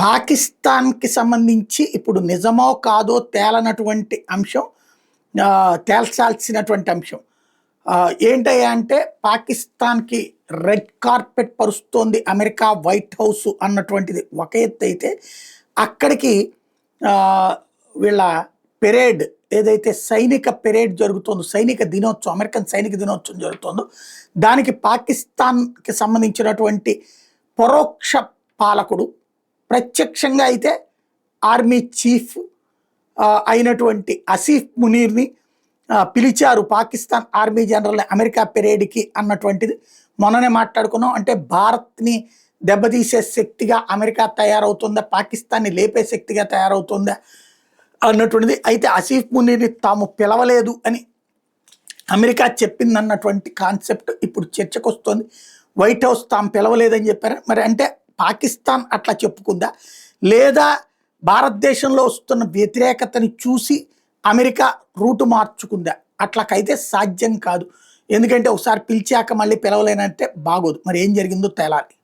పాకిస్తాన్‌కి సంబంధించి ఇప్పుడు నిజమో కాదో తేలనటువంటి అంశం, తేల్చాల్సినటువంటి అంశం. ఏంటయ్యా అంటే పాకిస్తాన్‌కి రెడ్ కార్పెట్ పరుస్తోంది అమెరికా వైట్ హౌస్ అన్నటువంటిది ఒక ఎత్తైతే, అక్కడికి వీళ్ళ పెరేడ్ ఏదైతే సైనిక పెరేడ్ జరుగుతుందో, సైనిక దినోత్సవం, అమెరికన్ సైనిక దినోత్సవం జరుగుతుందో, దానికి పాకిస్తాన్‌కి సంబంధించినటువంటి పరోక్ష పాలకుడు, ప్రత్యక్షంగా అయితే ఆర్మీ చీఫ్ అయినటువంటి ఆసిఫ్ మునీర్ని పిలిచారు పాకిస్తాన్ ఆర్మీ జనరల్ని అమెరికా పెరేడ్కి అన్నటువంటిది మొన్ననే మాట్లాడుకున్నాం. అంటే భారత్ని దెబ్బతీసే శక్తిగా అమెరికా తయారవుతుందా, పాకిస్తాన్ని లేపే శక్తిగా తయారవుతుందా అన్నటువంటిది. అయితే ఆసిఫ్ మునీర్ని తాము పిలవలేదు అని అమెరికా చెప్పిందన్నటువంటి కాన్సెప్ట్ ఇప్పుడు చర్చకు వస్తుంది. వైట్ హౌస్ తాము పిలవలేదని చెప్పారు. మరి అంటే పాకిస్తాన్ అట్లా చెప్పుకుందా, లేదా భారతదేశంలో వస్తున్న వ్యతిరేకతని చూసి అమెరికా రూటు మార్చుకుందా? అట్లకైతే సాధ్యం కాదు. ఎందుకంటే ఒకసారి పిలిచాక మళ్ళీ పిలవలేనంటే బాగోదు. మరి ఏం జరిగిందో తేలాలి.